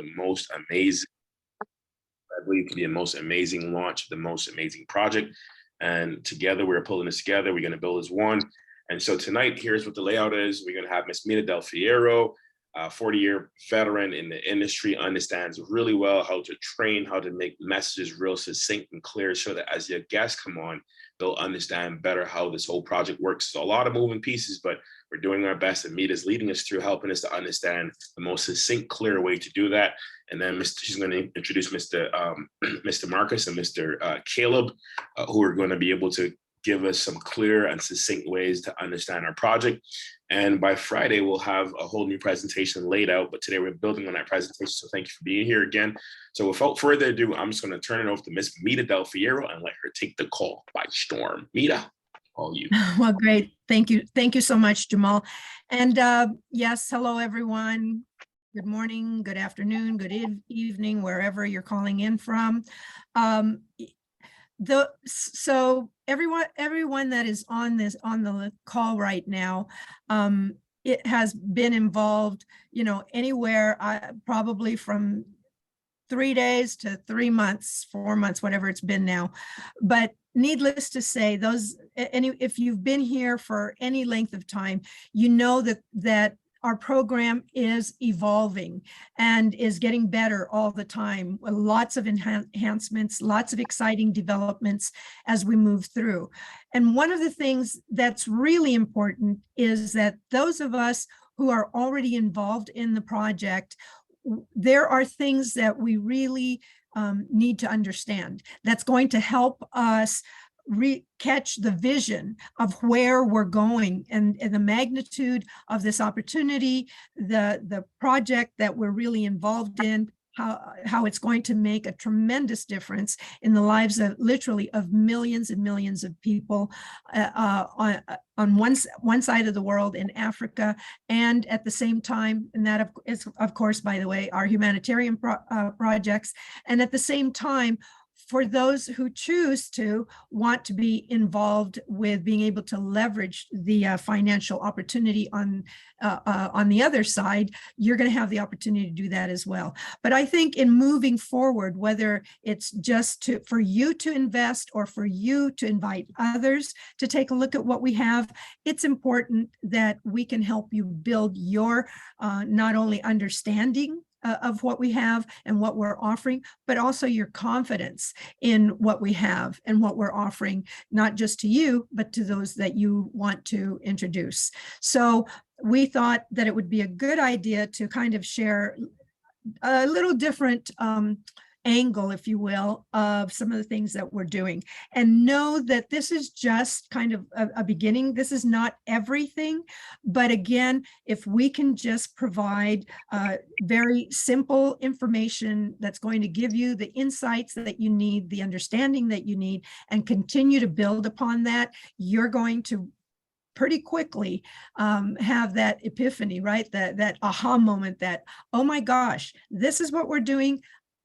the most amazing, I believe it could be the most amazing launch, the most amazing project. And together we're pulling this together. We're going to build as one. And so tonight, here's what the layout is. We're going to have Miss Mina Del Fierro, a 40-year veteran in the industry, understands really well how to train, how to make messages real succinct and clear so that as your guests come on, they'll understand better how this whole project works. So a lot of moving pieces, but we're doing our best, and Mita's leading us through, helping us to understand the most succinct, clear way to do that. And then she's going to introduce Mr. Marcus and Mr. Caleb, who are going to be able to give us some clear and succinct ways to understand our project. And by Friday, we'll have a whole new presentation laid out, but today we're building on that presentation. So thank you for being here again. So without further ado, I'm just going to turn it over to Miss Mina Del Fierro and let her take the call by storm. Mina, all you. Well, great. Thank you. Thank you so much, Jamal. And yes, hello, everyone. Good morning, good afternoon, good evening, wherever you're calling in from. So everyone that is on the call right now, it has been involved, anywhere probably from 3 days to 3 months, 4 months, whatever it's been now. But needless to say, if you've been here for any length of time, you know that our program is evolving and is getting better all the time. Lots of enhancements, lots of exciting developments as we move through. And one of the things that's really important is that those of us who are already involved in the project, there are things that we really need to understand that's going to help us catch the vision of where we're going and the magnitude of this opportunity, the project that we're really involved in, how it's going to make a tremendous difference in the lives of literally of millions and millions of people on one side of the world in Africa, and at the same time, and that is of course, by the way, our humanitarian projects, and at the same time, for those who choose to want to be involved with being able to leverage the financial opportunity on the other side, you're going to have the opportunity to do that as well. But I think in moving forward, whether it's just for you to invest or for you to invite others to take a look at what we have, it's important that we can help you build your not only understanding of what we have and what we're offering, but also your confidence in what we have and what we're offering, not just to you, but to those that you want to introduce. So we thought that it would be a good idea to kind of share a little different angle, if you will, of some of the things that we're doing, and know that this is just kind of a beginning. This is not everything, but again, if we can just provide very simple information that's going to give you the insights that you need, the understanding that you need, and continue to build upon that, you're going to pretty quickly have that epiphany, right? That aha moment that, oh my gosh, this is what we're doing.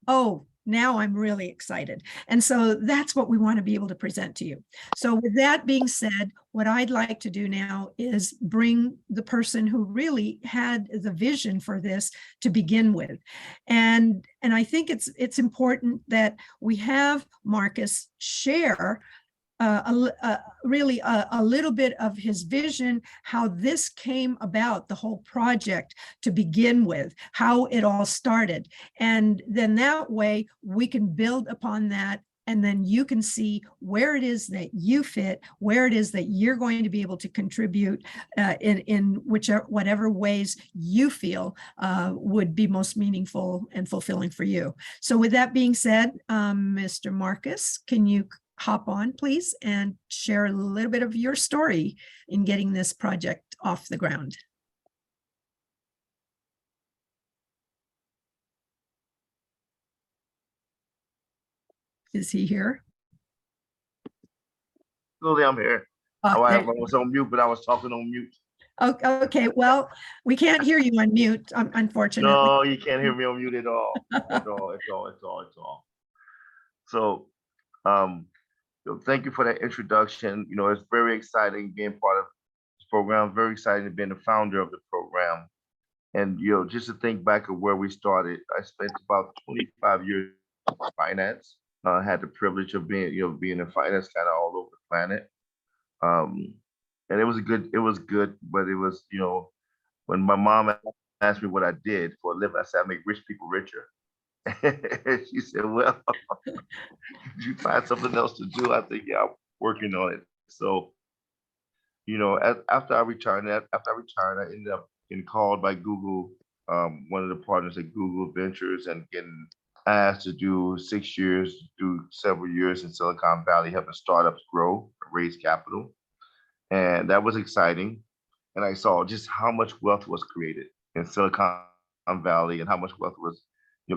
Oh, now I'm really excited. And so that's what we want to be able to present to you. So with that being said, what I'd like to do now is bring the person who really had the vision for this to begin with. And I think it's important that we have Marcus share really a little bit of his vision, how this came about, the whole project to begin with, how it all started. And then that way we can build upon that, and then you can see where it is that you fit, where it is that you're going to be able to contribute in whatever ways you feel would be most meaningful and fulfilling for you. So with that being said, Mr. Marcus, can you hop on, please, and share a little bit of your story in getting this project off the ground? Is he here? Absolutely, I'm here. I was on mute, but I was talking on mute. Okay, well, we can't hear you on mute, unfortunately. No, you can't hear me on mute at all. At all. So, thank you for that introduction. It's very exciting being part of this program. Very exciting to be the founder of the program. And just to think back of where we started, I spent about 25 years in finance. I had the privilege of being in finance kind of all over the planet. Um, and it was good, but it was, when my mom asked me what I did for a living, I said, I make rich people richer. And she said, well, did you find something else to do? I think, yeah, I'm working on it. So, after I retired, I ended up getting called by Google, one of the partners at Google Ventures, and getting asked to do 6 years, do several years in Silicon Valley, helping startups grow, raise capital. And that was exciting. And I saw just how much wealth was created in Silicon Valley and how much wealth was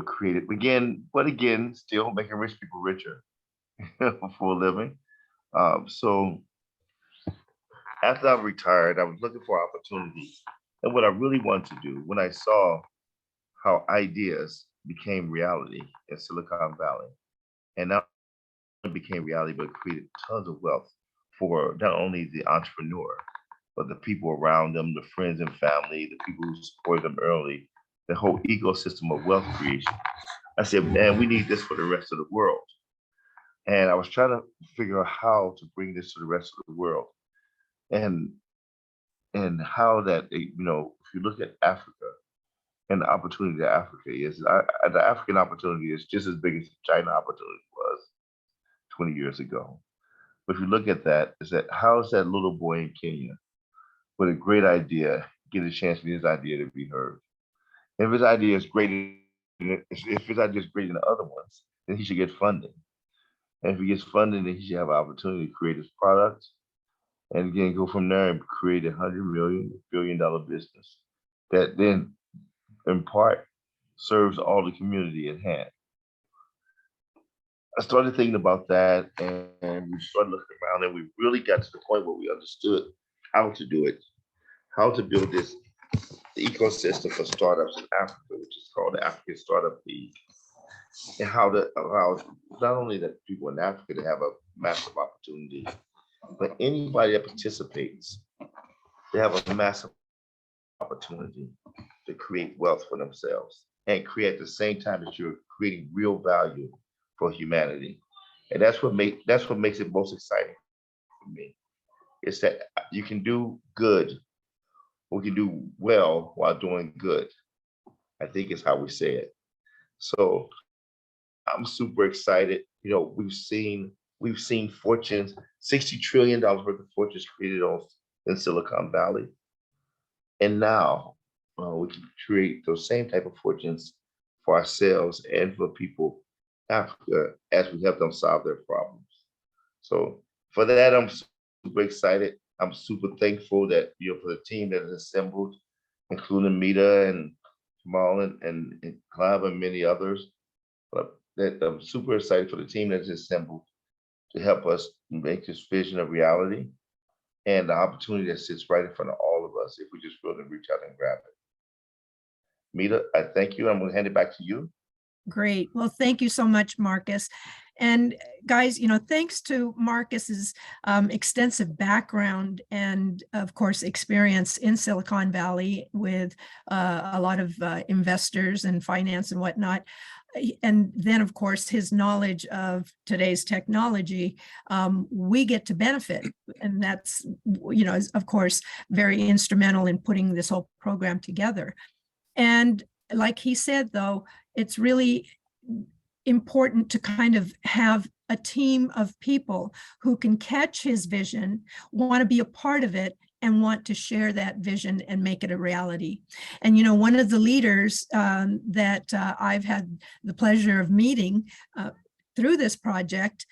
created again, still making rich people richer for a living. So after I retired, I was looking for opportunities. And what I really wanted to do when I saw how ideas became reality in Silicon Valley, and not only became reality, but created tons of wealth for not only the entrepreneur, but the people around them, the friends and family, the people who supported them early, the whole ecosystem of wealth creation. I said, man, we need this for the rest of the world. And I was trying to figure out how to bring this to the rest of the world. And how that, if you look at Africa and the opportunity that Africa is, the African opportunity is just as big as the China opportunity was 20 years ago. But if you look at that, is that how is that little boy in Kenya with a great idea get a chance for his idea to be heard? And if his idea is greater, if his idea is greater than the other ones, then he should get funding. And if he gets funding, then he should have an opportunity to create his product and again go from there and create $100 million business that then in part serves all the community at hand. I started thinking about that, and we started looking around, and we really got to the point where we understood how to do it, how to build this ecosystem for startups in Africa, which is called the African Startup League, and how to allow not only the people in Africa to have a massive opportunity, but anybody that participates, they have a massive opportunity to create wealth for themselves and create at the same time that you're creating real value for humanity. And that's what makes it most exciting for me. It's that you can do good, or you can do well while doing good. I think is how we say it. So I'm super excited. We've seen fortunes, $60 trillion worth of fortunes created in Silicon Valley. And now we can create those same type of fortunes for ourselves and for people in Africa as we help them solve their problems. So for that, I'm super excited. I'm super thankful that for the team that is assembled, including Mita and Jamal and Clive and many others. But that I'm super excited for the team that's assembled to help us make this vision a reality and the opportunity that sits right in front of all of us if we just willing to reach out and grab it. Mita, I thank you. I'm going to hand it back to you. Great. Well, thank you so much, Marcus. And guys, thanks to Marcus's extensive background and, of course, experience in Silicon Valley with a lot of investors and finance and whatnot. And then, of course, his knowledge of today's technology, we get to benefit. And that's, is, of course, very instrumental in putting this whole program together. And like he said, though, it's really important to kind of have a team of people who can catch his vision, want to be a part of it, and want to share that vision and make it a reality. And, one of the leaders that I've had the pleasure of meeting through this project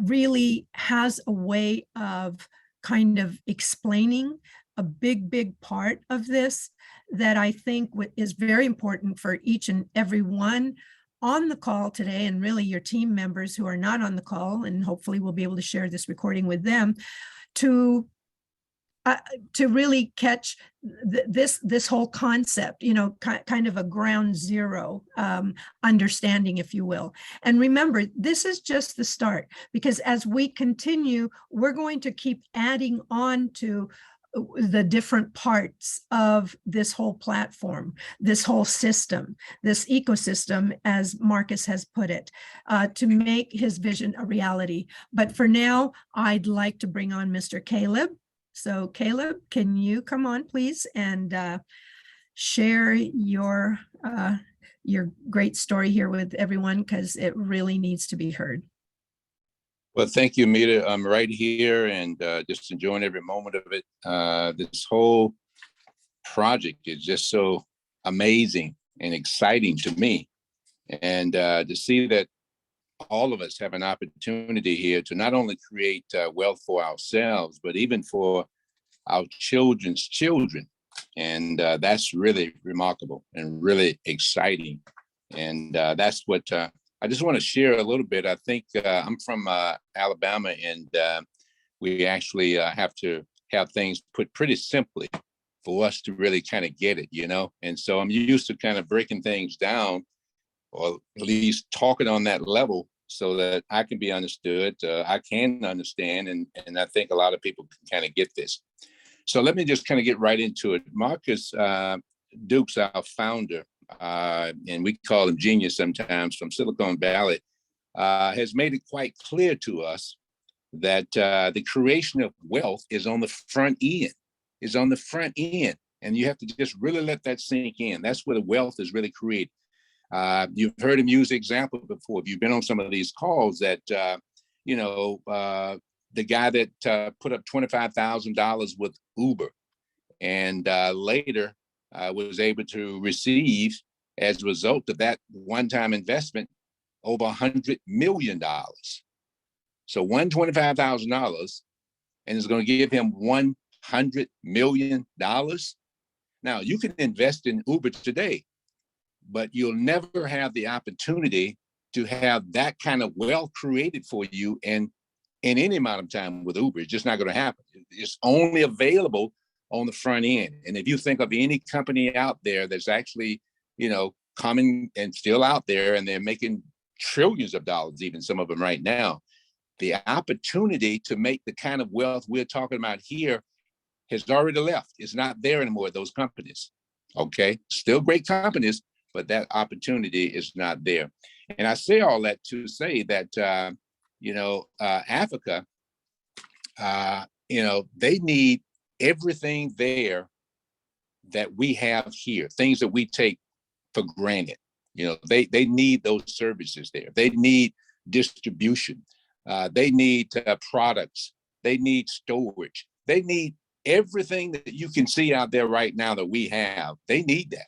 really has a way of kind of explaining a big part of this that I think is very important for each and every one on the call today, and really your team members who are not on the call, and hopefully we'll be able to share this recording with them, to really catch this whole concept, kind of a ground zero understanding, if you will. And remember, this is just the start, because as we continue, we're going to keep adding on to the different parts of this whole platform, this whole system, this ecosystem, as Marcus has put it, to make his vision a reality. But for now, I'd like to bring on Mr. Caleb. So Caleb, can you come on, please, and share your great story here with everyone, because it really needs to be heard. Well, thank you, Mita. I'm right here and just enjoying every moment of it. This whole project is just so amazing and exciting to me. And to see that all of us have an opportunity here to not only create wealth for ourselves, but even for our children's children. And that's really remarkable and really exciting. And that's what I just want to share a little bit. I think I'm from Alabama, and we actually have to have things put pretty simply for us to really kind of get it, you know? And so I'm used to kind of breaking things down, or at least talking on that level so that I can be understood, I can understand, and I think a lot of people can kind of get this. So let me just kind of get right into it. Marcus Dukes, our founder, and we call him Genius sometimes, from Silicon Valley, has made it quite clear to us that the creation of wealth is on the front end, And you have to just really let that sink in. That's where the wealth is really created. You've heard him use the example before. If you've been on some of these calls that, the guy that put up $25,000 with Uber and later was able to receive, as a result of that one-time investment, over $100 million. So $125,000, and it's going to give him $100 million. Now, you can invest in Uber today, but you'll never have the opportunity to have that kind of wealth created for you in any amount of time with Uber. It's just not going to happen. It's only available on the front end. And if you think of any company out there that's actually, coming and still out there, and they're making trillions of dollars, even some of them right now, the opportunity to make the kind of wealth we're talking about here has already left. It's not there anymore, those companies. Okay, still great companies, but that opportunity is not there. And I say all that to say that, Africa, they need everything there that we have here, things that we take for granted. They need those services there. They need distribution. They need products. They need storage. They need everything that you can see out there right now that we have. They need that,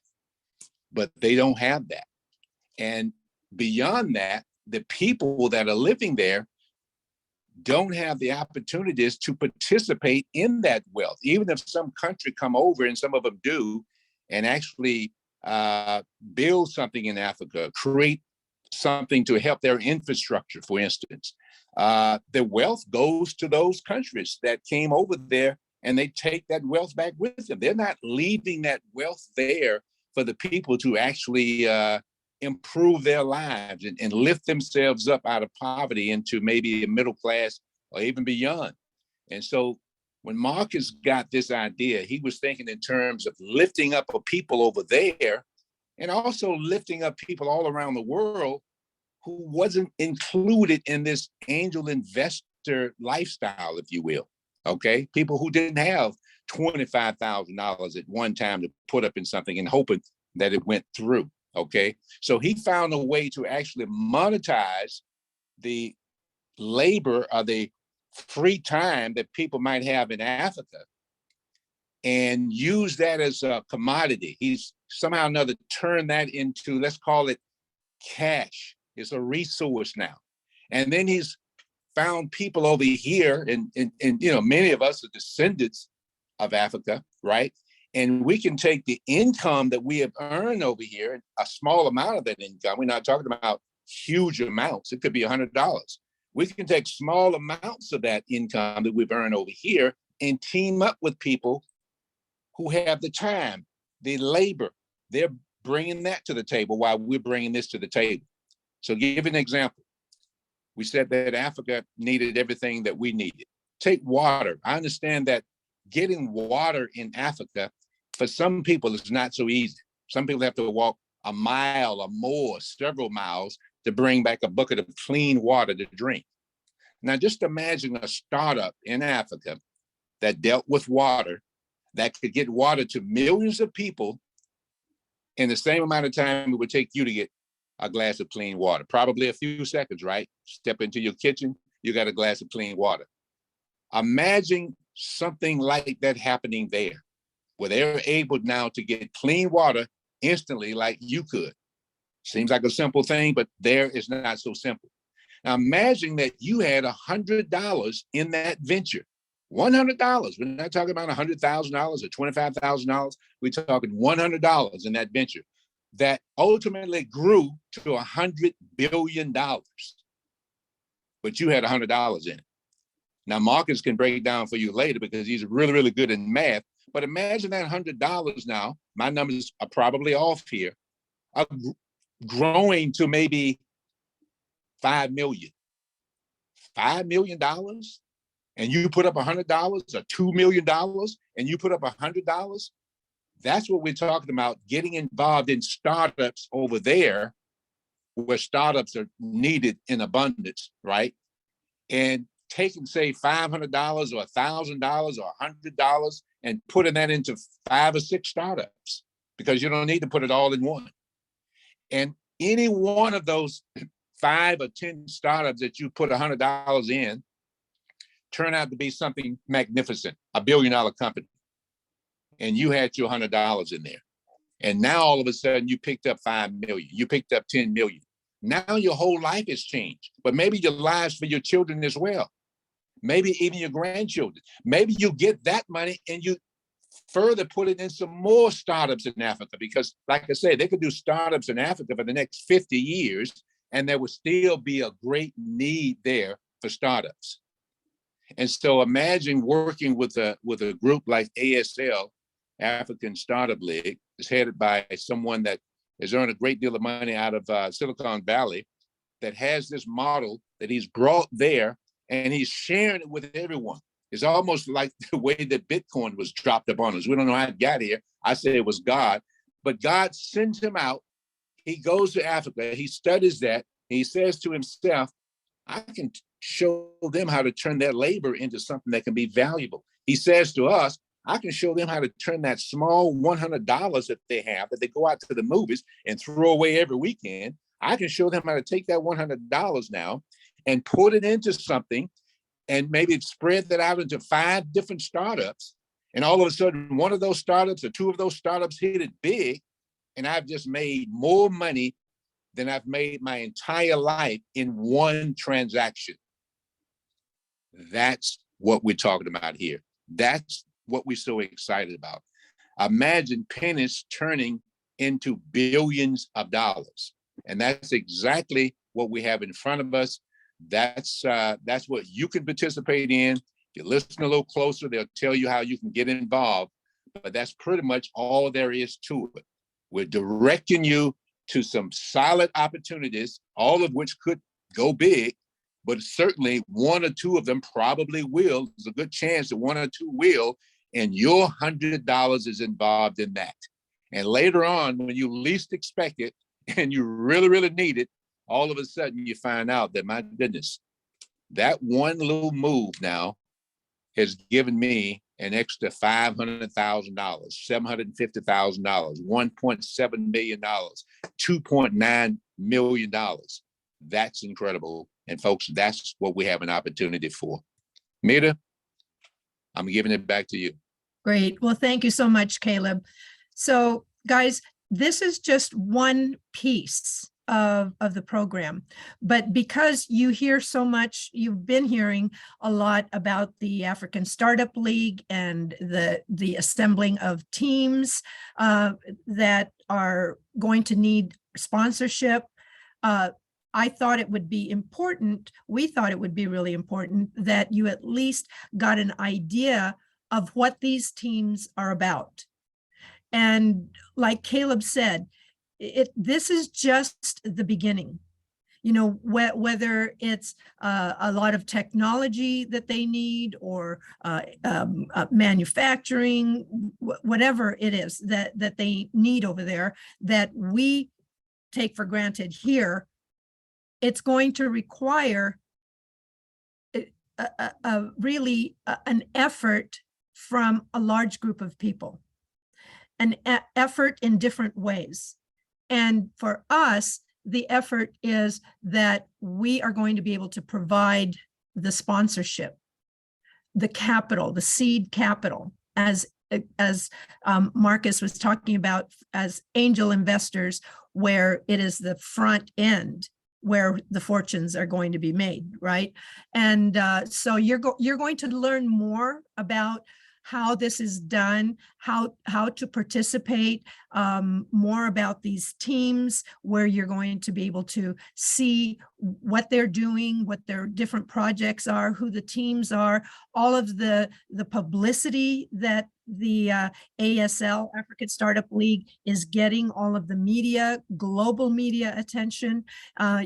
but they don't have that. And beyond that, the people that are living there don't have the opportunities to participate in that wealth. Even if some country come over, and some of them do, and actually build something in Africa, create something to help their infrastructure, for instance, the wealth goes to those countries that came over there, and they take that wealth back with them. They're not leaving that wealth there for the people to actually improve their lives and lift themselves up out of poverty into maybe a middle class or even beyond. And so when Marcus got this idea, he was thinking in terms of lifting up a people over there, and also lifting up people all around the world who wasn't included in this angel investor lifestyle, if you will. Okay, people who didn't have $25,000 at one time to put up in something and hoping that it went through. Okay, so he found a way to actually monetize the labor or the free time that people might have in Africa and use that as a commodity. He's somehow or another turned that into, let's call it cash. It's a resource now. And then he's found people over here, and many of us are descendants of Africa, right? And we can take the income that we have earned over here, a small amount of that income. We're not talking about huge amounts. It could be $100. We can take small amounts of that income that we've earned over here and team up with people who have the time, the labor. They're bringing that to the table while we're bringing this to the table. So give an example. We said that Africa needed everything that we needed. Take water. I understand that getting water in Africa, for some people, it's not so easy. Some people have to walk a mile or more, several miles, to bring back a bucket of clean water to drink. Now, just imagine a startup in Africa that dealt with water, that could get water to millions of people in the same amount of time it would take you to get a glass of clean water. Probably a few seconds, right? Step into your kitchen, you got a glass of clean water. Imagine something like that happening there, where they're able now to get clean water instantly like you could. Seems like a simple thing, but there is not so simple. Now imagine that you had $100 in that venture. $100. We're not talking about $100,000 or $25,000. We're talking $100 in that venture that ultimately grew to $100 billion. But you had $100 in it. Now Marcus can break down for you later because he's really, really good in math. But imagine that $100 now, my numbers are probably off here, are growing to maybe 5 million. $5 million, and you put up $100 or $2 million, and you put up $100. That's what we're talking about, getting involved in startups over there, where startups are needed in abundance, right? And taking, say, $500 or $1,000 or $100 and putting that into 5 or 6 startups, because you don't need to put it all in one. And any one of those 5 or 10 startups that you put $100 in turn out to be something magnificent, $1 billion company. And you had your $100 in there. And now all of a sudden you picked up 5 million, you picked up 10 million. Now your whole life has changed, but maybe your lives for your children as well. Maybe even your grandchildren. Maybe you get that money and you further put it in some more startups in Africa, because like I said, they could do startups in Africa for the next 50 years and there would still be a great need there for startups. And so imagine working with a group like ASL, African Startup League. It's headed by someone that has earned a great deal of money out of Silicon Valley, that has this model that he's brought there and he's sharing it with everyone. It's almost like the way that Bitcoin was dropped upon us. We don't know how it got here. I say it was God, but God sends him out. He goes to Africa. He studies that. He says to himself, I can show them how to turn their labor into something that can be valuable. He says to us, I can show them how to turn that small $100 that they have, that they go out to the movies and throw away every weekend. I can show them how to take that $100 now and put it into something and maybe spread that out into 5 different startups. And all of a sudden, one of those startups or 2 of those startups hit it big. And I've just made more money than I've made my entire life in one transaction. That's what we're talking about here. That's what we're so excited about. Imagine pennies turning into billions of dollars. And that's exactly what we have in front of us. That's what you can participate in. If you listen a little closer, they'll tell you how you can get involved. But that's pretty much all there is to it. We're directing you to some solid opportunities, all of which could go big, but certainly 1 or 2 of them probably will. There's a good chance that 1 or 2 will, and your $100 is involved in that. And later on, when you least expect it and you really, really need it, all of a sudden you find out that, my goodness, that one little move now has given me an extra $500,000, $750,000, $1.7 million, $2.9 million. That's incredible. And folks, that's what we have an opportunity for. Mita, I'm giving it back to you. Great. Well, thank you so much, Caleb. So guys, this is just one piece of the program, but because you hear so much, you've been hearing a lot about the African Startup League and the assembling of teams that are going to need sponsorship. I thought it would be important, we thought it would be really important that you at least got an idea of what these teams are about. And like Caleb said, this is just the beginning. you know, whether it's a lot of technology that they need, or manufacturing, whatever it is that they need over there that we take for granted here, it's going to require really an effort from a large group of people, an effort in different ways. And for us, the effort is that we are going to be able to provide the sponsorship, the capital, the seed capital, as Marcus was talking about, as angel investors, where it is the front end where the fortunes are going to be made, right? And so you're going to learn more about how this is done, how to participate, more about these teams, where you're going to be able to see what they're doing, what their different projects are, who the teams are, all of the publicity that the ASL, African Startup League, is getting, all of the media, global media attention.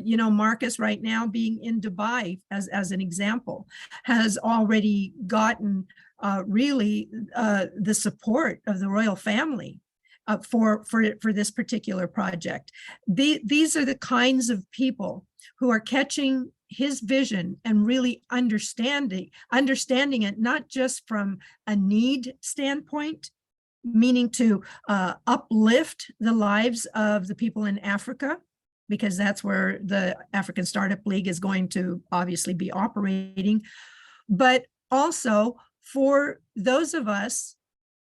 You know, Marcus right now being in Dubai, as an example, has already gotten really the support of the royal family for this particular project. These are the kinds of people who are catching his vision and really understanding it, not just from a need standpoint, meaning to uplift the lives of the people in Africa, because that's where the African Startup League is going to obviously be operating, but also for those of us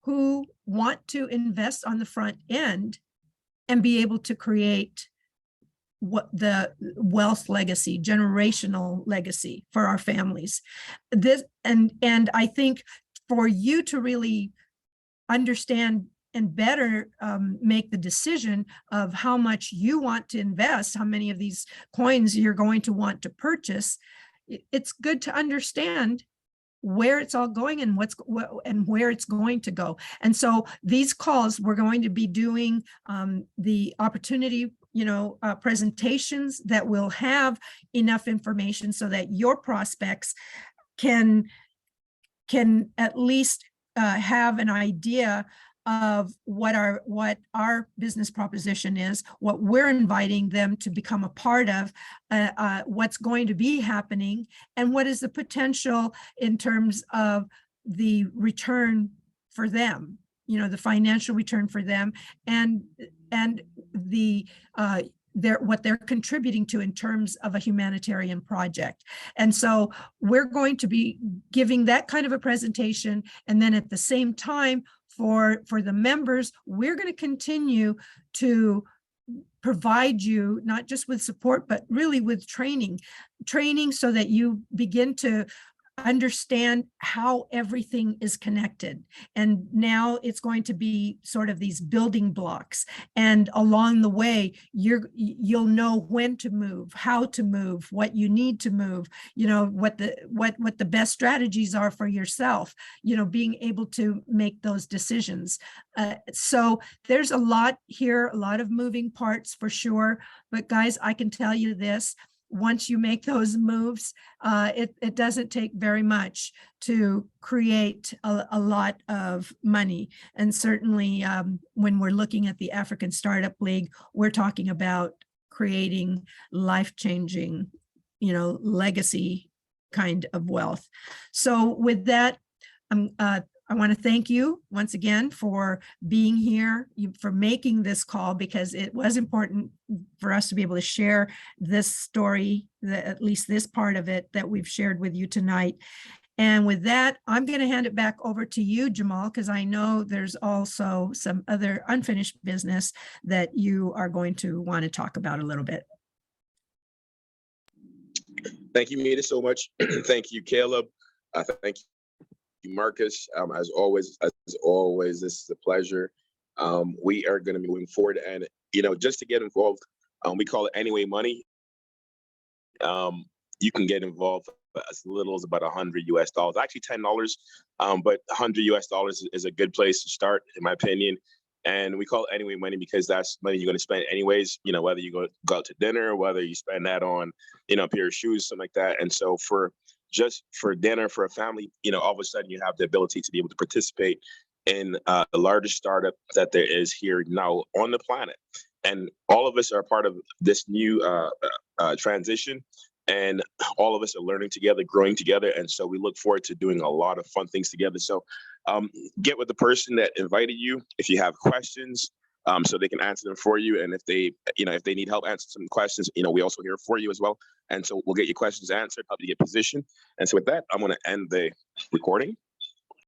who want to invest on the front end and be able to create what the wealth legacy, generational legacy for our families. This and I think for you to really understand and better make the decision of how much you want to invest, how many of these coins you're going to want to purchase, it's good to understand where it's all going and where it's going to go. And so these calls, we're going to be doing the opportunity, presentations that will have enough information so that your prospects can at least have an idea of what our business proposition is, what we're inviting them to become a part of, what's going to be happening, and what is the potential in terms of the return for them, the financial return for them, and the what they're contributing to in terms of a humanitarian project. And so we're going to be giving that kind of a presentation, and then at the same time, for the members, we're going to continue to provide you not just with support, but really with training so that you begin to understand how everything is connected. And now it's going to be sort of these building blocks. And along the way, you'll know when to move, how to move, what you need to move, what the best strategies are for yourself, being able to make those decisions. So there's a lot here, a lot of moving parts for sure. But guys, I can tell you this: once you make those moves, it doesn't take very much to create a lot of money. And certainly when we're looking at the African Startup League, we're talking about creating life-changing, legacy kind of wealth. So with that, I want to thank you once again for being here, for making this call, because it was important for us to be able to share this story, at least this part of it that we've shared with you tonight. And with that, I'm going to hand it back over to you, Jamal, because I know there's also some other unfinished business that you are going to want to talk about a little bit. Thank you, Mita, so much. Thank you, Caleb. Thank you, Marcus. As always, this is a pleasure. We are going to be moving forward, and just to get involved, we call it Anyway Money. You can get involved as little as about $100 US, actually $10, but $100 US is a good place to start, in my opinion. And we call it anyway money because that's money you're going to spend anyways, you know, whether you go out to dinner, whether you spend that on, you know, a pair of shoes, something like that. And so just for dinner for a family, you know, all of a sudden you have the ability to be able to participate in the largest startup that there is here now on the planet. And all of us are part of this new transition. And all of us are learning together, growing together. And so we look forward to doing a lot of fun things together. So get with the person that invited you if you have questions, so they can answer them for you. And if they, you know, if they need help answering some questions, you know, we also here for you as well. And so we'll get your questions answered, help you get positioned. And so with that, I'm going to end the recording.